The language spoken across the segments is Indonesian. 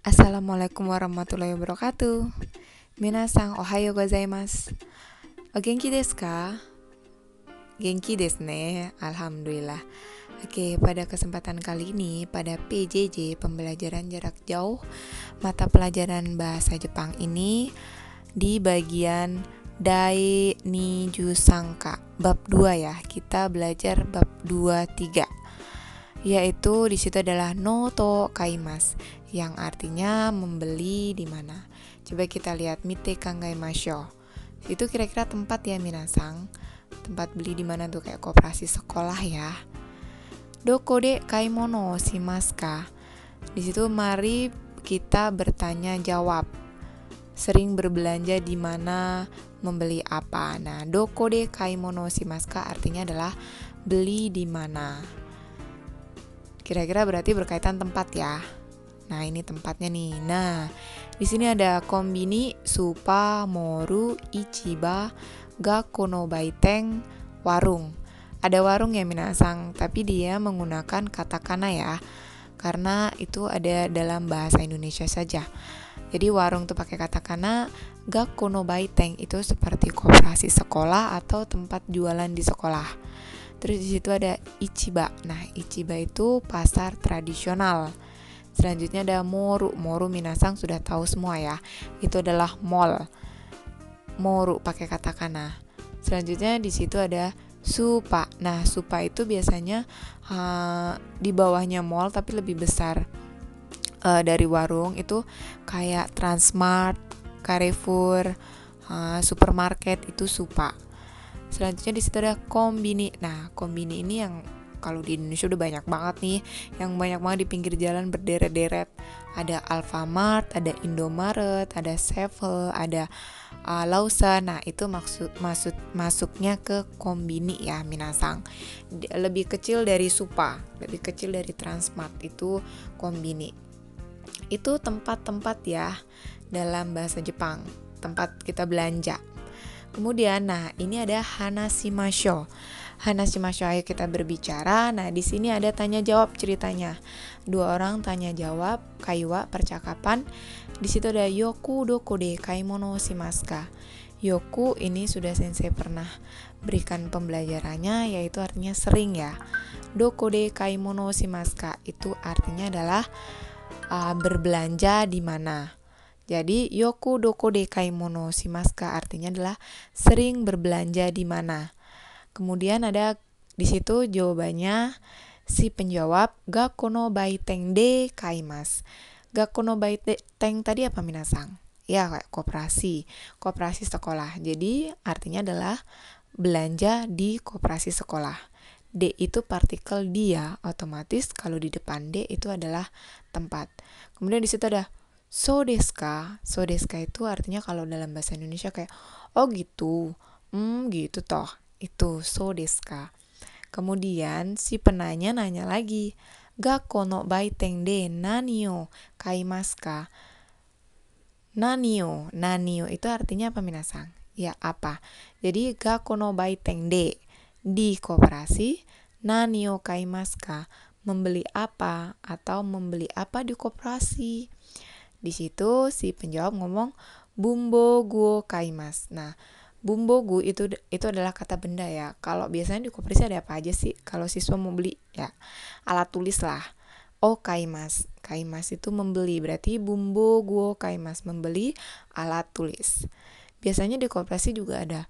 Assalamualaikum warahmatullahi wabarakatuh. Minasan ohayo gozaimasu. O genki desu ka? Genki desu ne. Alhamdulillah. Oke, pada kesempatan kali ini pada PJJ pembelajaran jarak jauh mata pelajaran bahasa Jepang ini di bagian Dai ni Jusangka bab 2 ya. Kita belajar bab 2 3. Yaitu di situ adalah noto kaimas yang artinya membeli di mana. Coba kita lihat mite kangaimashou. Itu kira-kira tempat ya minasang. Tempat beli di mana tuh kayak koperasi sekolah ya. Doko de kaimono shimasu ka? Di situ mari kita bertanya jawab. Sering berbelanja di mana, membeli apa. Nah, doko de kaimono shimasu ka artinya adalah beli di mana. Kira-kira berarti berkaitan tempat ya. Nah, ini tempatnya nih. Nah, di sini ada kombini, supa, moru, ichiba, gakko no baiteng, warung. Ada warung ya minasang, tapi dia menggunakan katakana ya. Karena itu ada dalam bahasa Indonesia saja. Jadi warung tuh pakai katakana, gakko no baiteng itu seperti koperasi sekolah atau tempat jualan di sekolah. Terus di situ ada ichiba. Nah, ichiba itu pasar tradisional. Selanjutnya ada moru. Moru minasang sudah tahu semua ya. Itu adalah mall. Moru pakai katakana. Selanjutnya di situ ada supa. Nah, supa itu biasanya di bawahnya mall tapi lebih besar dari warung. Itu kayak Transmart, Carrefour, supermarket itu supa. Selanjutnya di situ ada kombini. Nah, kombini ini yang kalau di Indonesia udah banyak banget nih, yang banyak banget di pinggir jalan berderet-deret. Ada Alfamart, ada Indomaret, ada Sevel, ada Lawson. Nah, itu masuknya ke kombini ya minasang. Lebih kecil dari Supa, lebih kecil dari Transmart, itu kombini. Itu tempat-tempat ya dalam bahasa Jepang, tempat kita belanja. Kemudian, nah ini ada hanashimashou. Hanashimashou, ayo kita berbicara. Nah di sini ada tanya jawab ceritanya. Dua orang tanya jawab, kaiwa percakapan. Di situ ada yoku doko de kaimono shimasu ka. Yoku ini sudah sensei pernah berikan pembelajarannya, yaitu artinya sering ya. Doko de kaimono shimasu ka itu artinya adalah berbelanja di mana. Jadi yoku doko de kaimono shimasu ka artinya adalah sering berbelanja di mana. Kemudian ada di situ jawabannya si penjawab gakko no baiteng de kaimasu. Gakko no baiteng tadi apa minasang? Ya kayak koperasi sekolah. Jadi artinya adalah belanja di koperasi sekolah. D itu partikel dia, otomatis kalau di depan D itu adalah tempat. Kemudian di situ ada so desu ka. So desu ka itu artinya kalau dalam bahasa Indonesia kayak oh gitu. Gitu toh. Itu so desu ka. Kemudian si penanya nanya lagi, gakko no baiteng de nani o kaimasu ka? Nani o itu artinya apa minasang? Ya apa? Jadi gakko no baiteng de di koperasi, nani o kaimasu ka? Membeli apa atau membeli apa di koperasi. Di situ si penjawab ngomong bumbogu kaimasu. Nah, bumbogu itu adalah kata benda ya. Kalau biasanya di koperasi ada apa aja sih? Kalau siswa mau beli ya alat tulis lah. Oh kaimasu. Kaimasu itu membeli. Berarti bumbogu kaimasu membeli alat tulis. Biasanya di koperasi juga ada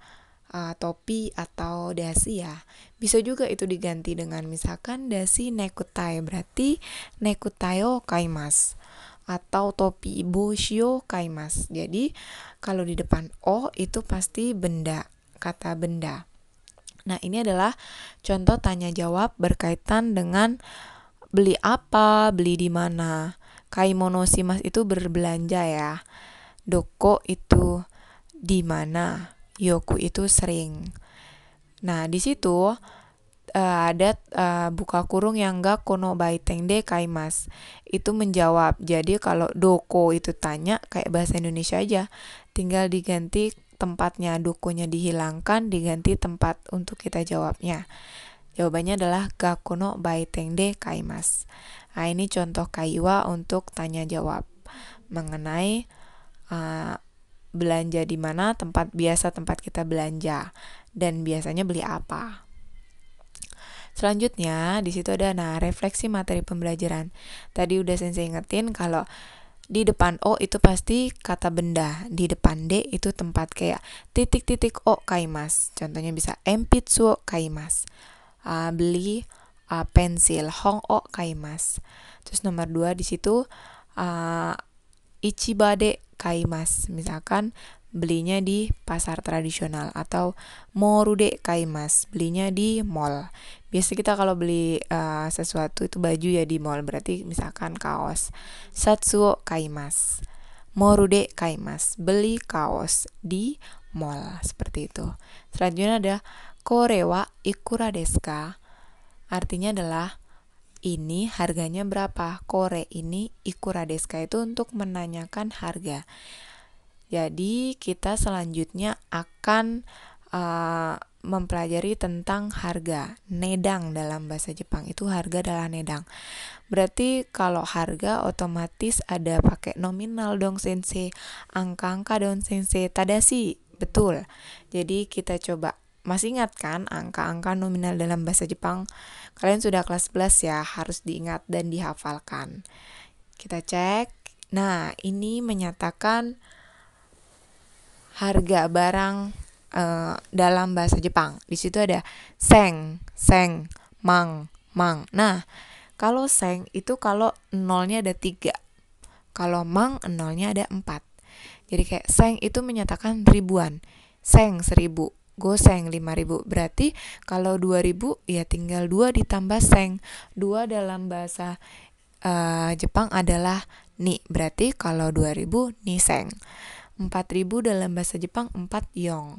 topi atau dasi ya. Bisa juga itu diganti dengan misalkan dasi nekutai. Berarti nekutai o kaimasu. Atau topi boshio kaimasu. Jadi kalau di depan o itu pasti benda, kata benda. Nah ini adalah contoh tanya jawab berkaitan dengan beli apa, beli di mana. Kaimono shimasu itu berbelanja ya. Doko itu di mana. Yoku itu sering. Nah di situ ada buka kurung yang gakko no baiteng de kaimasu itu menjawab. Jadi kalau doko itu tanya kayak bahasa Indonesia aja, tinggal diganti tempatnya, dokonya dihilangkan, diganti tempat untuk kita jawabnya. Jawabannya adalah gakko no baiteng de kaimasu. Nah ini contoh kaiwa untuk tanya jawab. mengenai belanja di mana, tempat kita belanja dan biasanya beli apa. Selanjutnya di situ ada refleksi materi pembelajaran. Tadi udah sensei ingetin kalau di depan O itu pasti kata benda, di depan D itu tempat, kayak titik-titik O kaimas. Contohnya bisa empitsuo kaimas. Beli pensil, hong o kaimas. Terus nomor 2 di situ ichibade kaimas. Misalkan belinya di pasar tradisional, atau morude kaimas, belinya di mall. Biasa kita kalau beli sesuatu itu baju ya di mall, berarti misalkan kaos, satsuo kaimas, morude kaimas, beli kaos di mall, seperti itu. Selanjutnya ada kore wa ikura desu ka, artinya adalah ini harganya berapa. Kore ini ikura desu ka itu untuk menanyakan harga. Jadi kita selanjutnya akan mempelajari tentang harga. Nedang dalam bahasa Jepang itu harga adalah nedang. Berarti kalau harga otomatis ada pakai nominal dong sensei, angka-angka dong sensei, tadashi, betul. Jadi kita coba, masih ingat kan angka-angka nominal dalam bahasa Jepang? Kalian sudah kelas 11 ya, harus diingat dan dihafalkan. Kita cek. Nah, ini menyatakan harga barang dalam bahasa Jepang. Di situ ada seng, mang. Nah, kalau seng itu kalau nolnya ada 3. Kalau mang nolnya ada 4. Jadi kayak seng itu menyatakan ribuan. Seng 1000, goseng 5000. Berarti kalau 2000 ya tinggal 2 ditambah seng. 2 dalam bahasa Jepang adalah ni. Berarti kalau 2000 ni seng. 4000 dalam bahasa Jepang 4 yong.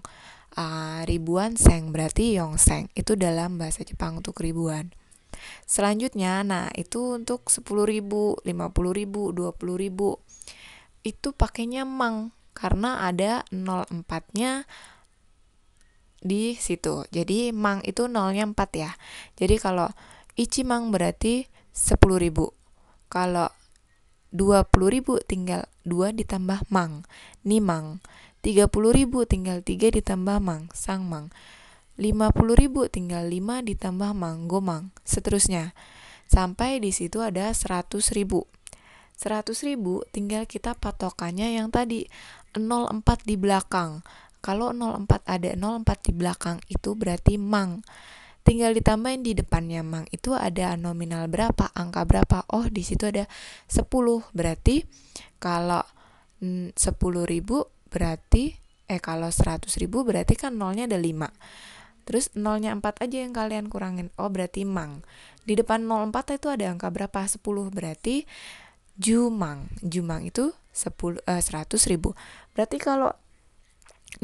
Ribuan seng berarti yong seng. Itu dalam bahasa Jepang untuk ribuan. Selanjutnya, nah itu untuk 10.000, 50.000, 20.000. Itu pakainya mang karena ada 04-nya di situ. Jadi mang itu nolnya 4 ya. Jadi kalau ichimang berarti 10.000. Kalau 20.000 tinggal 2 ditambah mang, ni mang. 30.000 tinggal 3 ditambah mang, sang mang. 50.000 tinggal 5 ditambah mang, go mang. Seterusnya. Sampai di situ ada 100.000. 100.000 tinggal kita patokannya yang tadi 04 di belakang. Kalau 04 ada 04 di belakang itu berarti mang. Tinggal ditambahin di depannya mang itu ada nominal berapa, angka berapa. Oh, di situ ada 10. Berarti kalau 10.000 berarti kalau 100.000 berarti kan nolnya ada 5. Terus nolnya 4 aja yang kalian kurangin. Oh, berarti mang. Di depan 04 itu ada angka berapa? 10. Berarti jumang. Jumang itu 100.000. Berarti kalau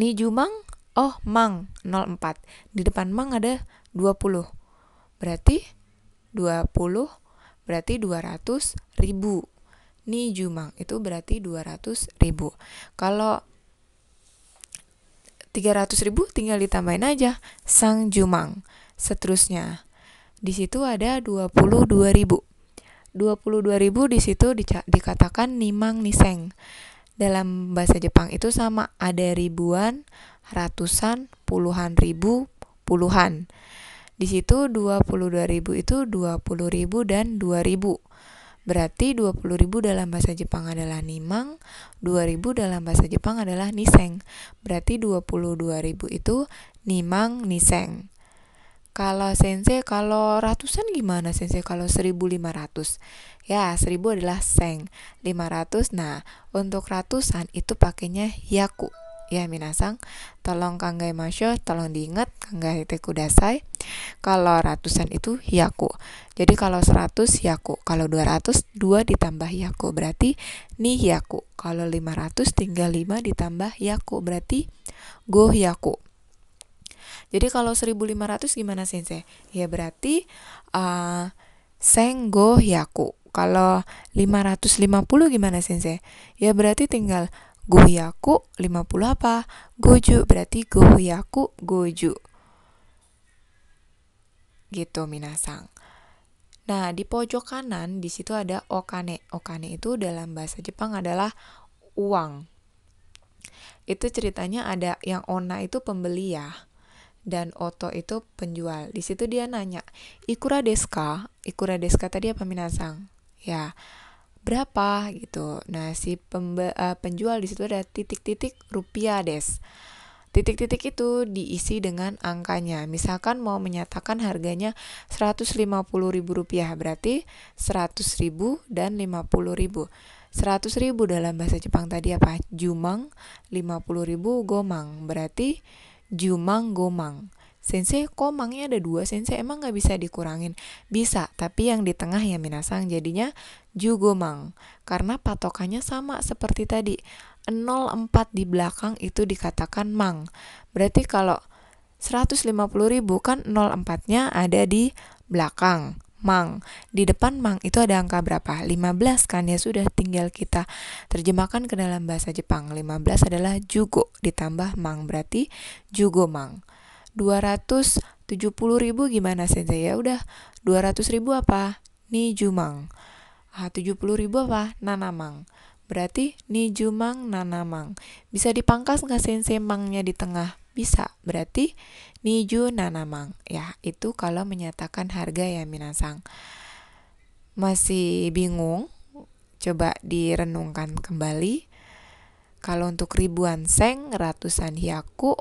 ni jumang, oh mang 04. Di depan mang ada 20. Berarti 20 berarti 200.000. Ni jumang itu berarti 200.000. Kalau 300.000 tinggal ditambahin aja sang jumang. Seterusnya. Di situ ada 22.000. 22.000 di situ dikatakan nimang niseng. Dalam bahasa Jepang itu sama, ada ribuan, ratusan, puluhan ribu, puluhan. Di situ 22.000 itu 20.000 dan 2.000. Berarti 20.000 dalam bahasa Jepang adalah nimang, 2.000 dalam bahasa Jepang adalah niseng. Berarti 22.000 itu nimang niseng. Kalau sensei, kalau ratusan gimana sensei? Kalau 1.500. Ya, 1.000 adalah seng. 500, nah untuk ratusan itu pakainya yaku. Ya, minasang, tolong kangaimashou, tolong diingat, kangaete kudasai. Kalau ratusan itu yaku. Jadi kalau 100 yaku, kalau 200 2 ditambah yaku berarti ni yaku. Kalau 500 tinggal 5 ditambah yaku berarti go yaku. Jadi kalau 1.500 gimana sensei? Ya berarti senggo yaku. Kalau 550 gimana sensei? Ya berarti tinggal gohyaku 50 apa? Goju, berarti gohyaku goju. Gitu minasang. Nah, di pojok kanan di situ ada okane. Okane itu dalam bahasa Jepang adalah uang. Itu ceritanya ada yang ona itu pembeli ya, dan oto itu penjual. Di situ dia nanya, ikura desu ka? Ikura desu ka tadi apa minasang? Ya, berapa gitu. Nah, si penjual di situ ada titik-titik rupiah des. Titik-titik itu diisi dengan angkanya. Misalkan mau menyatakan harganya 150.000 rupiah, berarti 100.000 dan 50.000. 100.000 dalam bahasa Jepang tadi apa? Jumang. 50.000 gomang, berarti jumang gomang. Sensei, kok mangnya ada dua sensei, emang gak bisa dikurangin? Bisa, tapi yang di tengah ya minasang, jadinya jugomang. Karena patokannya sama seperti tadi, 04 di belakang itu dikatakan mang. Berarti kalau 150.000 kan 04-nya ada di belakang mang. Di depan mang itu ada angka berapa? 15 kan, ya sudah tinggal kita terjemahkan ke dalam bahasa Jepang. 15 adalah jugo ditambah mang, berarti jugo mang. 270.000 gimana sensei? Ya udah, 200.000 apa? Ni jumang. 70.000 apa? Nanamang. Berarti ni jumang nanamang. Bisa dipangkas nggak sensei mangnya di tengah? Bisa. Berarti ni ju nanamang. Ya, itu kalau menyatakan harga ya minasang. Masih bingung? Coba direnungkan kembali. Kalau untuk ribuan seng, ratusan hyaku,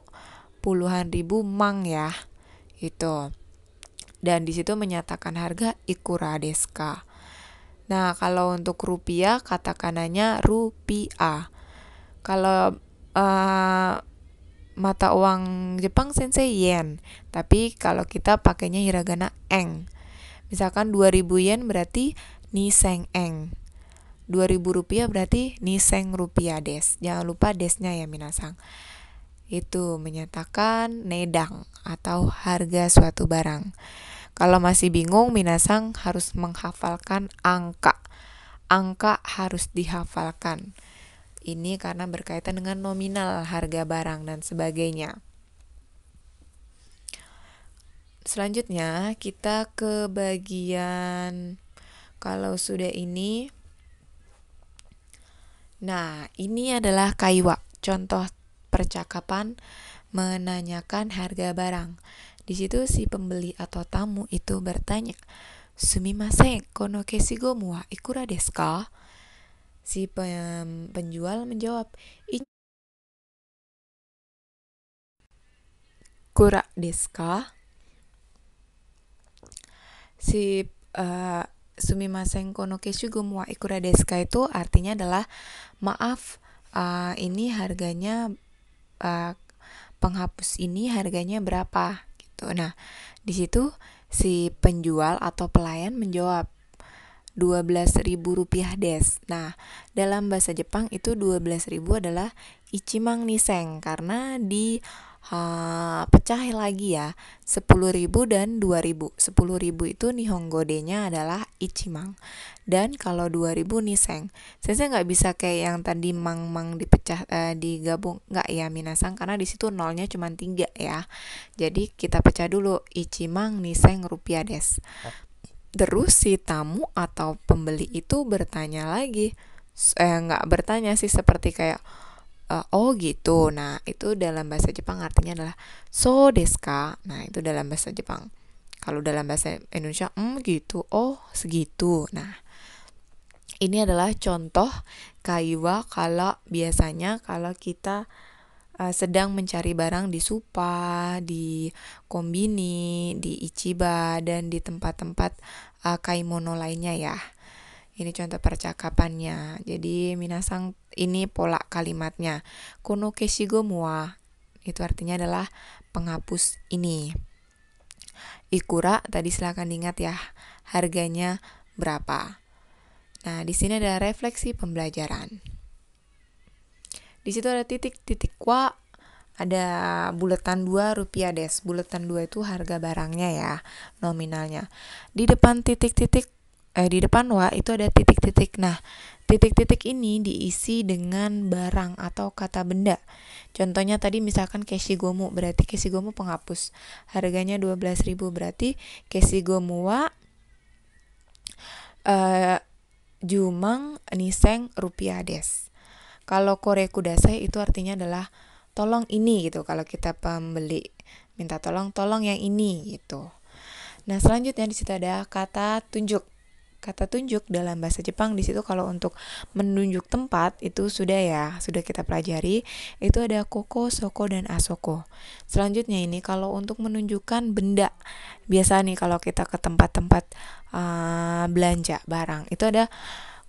puluhan ribu mang ya. Itu. Dan di situ menyatakan harga ikura desu ka. Nah, kalau untuk rupiah, katakanannya rupiah. Kalau mata uang Jepang sensei yen, tapi kalau kita pakainya hiragana eng. Misalkan 2000 yen berarti niseng eng. 2000 rupiah berarti niseng rupiah des. Jangan lupa desnya ya minasang. Itu menyatakan nedang atau harga suatu barang. Kalau masih bingung, minasang harus menghafalkan angka. Angka harus dihafalkan. Ini karena berkaitan dengan nominal harga barang dan sebagainya. Selanjutnya kita ke bagian kalau sudah ini. Nah, ini adalah kaiwa, contoh percakapan menanyakan harga barang. Di situ si pembeli atau tamu itu bertanya, "Sumimasen, kono keshigomu wa ikura desu ka?" Si penjual menjawab, "Ikura desu ka?" Si sumimasen kono keshigomu wa ikura desu ka itu artinya adalah maaf, ini harganya penghapus ini harganya berapa gitu. Nah, di situ si penjual atau pelayan menjawab 12.000 rupiah des. Nah, dalam bahasa Jepang itu 12.000 adalah ichimang niseng karena di pecah lagi ya, 10.000 dan 2.000. 10.000 itu Nihongo D-nya adalah ichimang. Dan kalau 2.000 niseng. Saya nggak bisa kayak yang tadi mang-mang dipecah digabung, nggak ya minasang, karena di situ nolnya cuma 3 ya. Jadi kita pecah dulu, ichimang niseng rupiah des. Terus si tamu atau pembeli itu bertanya lagi, nggak bertanya sih, seperti kayak oh gitu. Nah, itu dalam bahasa Jepang artinya adalah so desu ka. Nah, itu dalam bahasa Jepang. Kalau dalam bahasa Indonesia gitu, oh segitu. Nah, ini adalah contoh kaiwa kalau biasanya kalau kita sedang mencari barang di Supa, di Kombini, di Ichiba, dan di tempat-tempat kaimono lainnya ya. Ini contoh percakapannya. Jadi minasang, ini pola kalimatnya. Kono keshigomu wa, itu artinya adalah penghapus ini. Ikura tadi silakan diingat ya, harganya berapa. Nah, di sini ada refleksi pembelajaran. Di situ ada titik-titik wa, ada buletan 2 rupiah des. Buletan 2 itu harga barangnya ya, nominalnya. Di depan titik-titik di depan wa itu ada titik-titik. Nah, titik-titik ini diisi dengan barang atau kata benda. Contohnya tadi misalkan keshigomu, berarti keshigomu penghapus. Harganya 12.000, berarti keshigomu wa jumang niseng rupiah des. Kalau kore kudasai itu artinya adalah tolong ini gitu. Kalau kita pembeli minta tolong yang ini gitu. Nah, selanjutnya di situ ada kata tunjuk. Kata tunjuk dalam bahasa Jepang di situ kalau untuk menunjuk tempat itu sudah kita pelajari, itu ada koko, soko dan asoko. Selanjutnya ini kalau untuk menunjukkan benda, biasa nih kalau kita ke tempat-tempat belanja barang, itu ada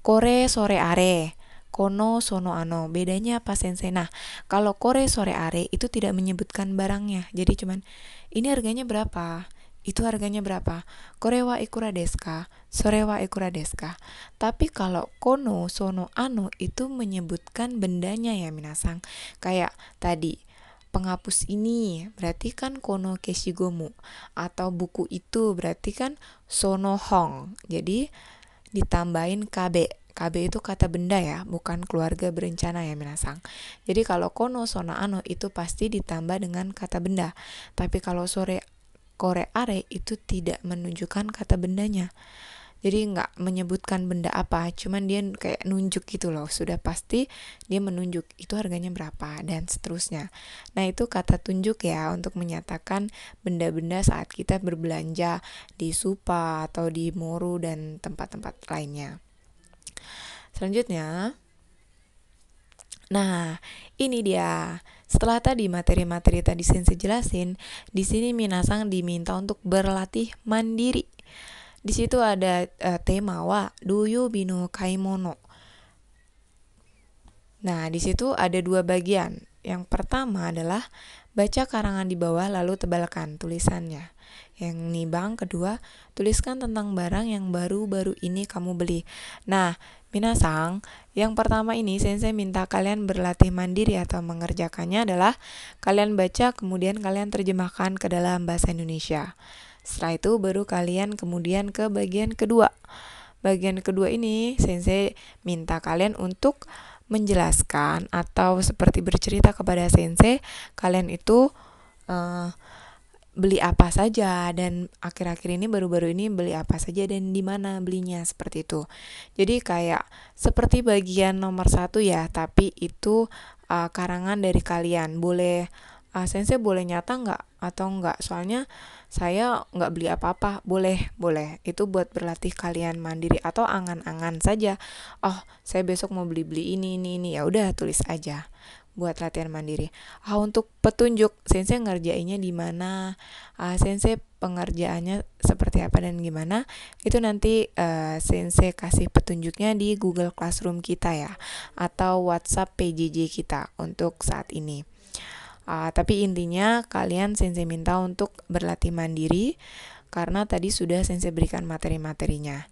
kore sore are, kono sono ano. Bedanya apa sensei? Nah, kalau kore sore are itu tidak menyebutkan barangnya. Jadi cuman ini harganya berapa? Itu harganya berapa? Kore wa ikura desu ka? Sore wa ikura desu ka? Tapi kalau kono sono ano itu menyebutkan bendanya ya minasang. Kayak tadi penghapus ini berarti kan kono keshigomu, atau buku itu berarti kan sono hong. Jadi ditambahin KB. KB itu kata benda ya, bukan keluarga berencana ya minasang. Jadi kalau kono sona ano itu pasti ditambah dengan kata benda. Tapi kalau sore kore are itu tidak menunjukkan kata bendanya. Jadi nggak menyebutkan benda apa, cuman dia kayak nunjuk gitu loh. Sudah pasti dia menunjuk itu harganya berapa dan seterusnya. Nah, itu kata tunjuk ya untuk menyatakan benda-benda saat kita berbelanja di Supa atau di Moru dan tempat-tempat lainnya. Selanjutnya, nah ini dia. Setelah tadi materi-materi tadi Sensei jelasin, di sini minasang diminta untuk berlatih mandiri. Di situ ada tema wa Doyobi no kaimono. Nah, di situ ada dua bagian. Yang pertama adalah baca karangan di bawah lalu tebalkan tulisannya. Yang nibang kedua, tuliskan tentang barang yang baru-baru ini kamu beli. Nah, minasang, yang pertama ini sensei minta kalian berlatih mandiri atau mengerjakannya adalah kalian baca kemudian kalian terjemahkan ke dalam bahasa Indonesia. Setelah itu baru kalian kemudian ke bagian kedua. Bagian kedua ini sensei minta kalian untuk menjelaskan atau seperti bercerita kepada sensei kalian itu beli apa saja dan akhir-akhir ini baru-baru ini beli apa saja dan di mana belinya, seperti itu. Jadi kayak seperti bagian nomor 1 ya, tapi itu karangan dari kalian. Boleh sensei boleh nyata nggak atau nggak? Soalnya saya nggak beli apa-apa. Boleh. Itu buat berlatih kalian mandiri atau angan-angan saja. Oh, saya besok mau beli ini. Ya udah tulis aja buat latihan mandiri. Untuk petunjuk sensei ngerjainnya di mana, sensei pengerjaannya seperti apa dan gimana, itu nanti sensei kasih petunjuknya di Google Classroom kita ya, atau WhatsApp PJJ kita untuk saat ini. Tapi intinya kalian sensei minta untuk berlatih mandiri karena tadi sudah sensei berikan materi-materinya.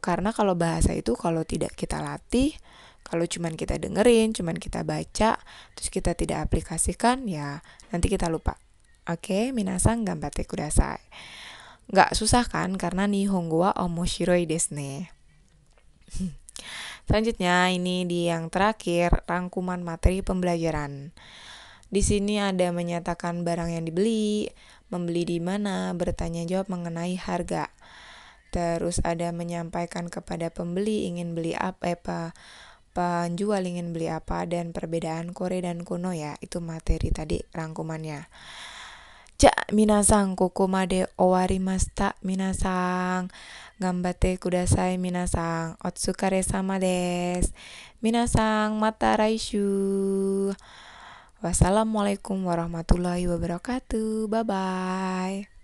Karena kalau bahasa itu kalau tidak kita latih, kalau cuman kita dengerin, cuman kita baca, terus kita tidak aplikasikan, ya nanti kita lupa. Oke, minasang ganbatte kudasai. Nggak susah kan? Karena nihongo wa omoshiroi desu ne. Selanjutnya ini di yang terakhir, rangkuman materi pembelajaran. Di sini ada menyatakan barang yang dibeli, membeli di mana, bertanya jawab mengenai harga. Terus ada menyampaikan kepada pembeli ingin beli apa, penjual ingin beli apa, dan perbedaan kore dan kuno ya. Itu materi tadi rangkumannya. Minasang kokomade owarimashita. Minasang ganbatte kudasai. Minasang otsukaresama desu. Minasang mata raishu. Wassalamualaikum warahmatullahi wabarakatuh. Bye bye.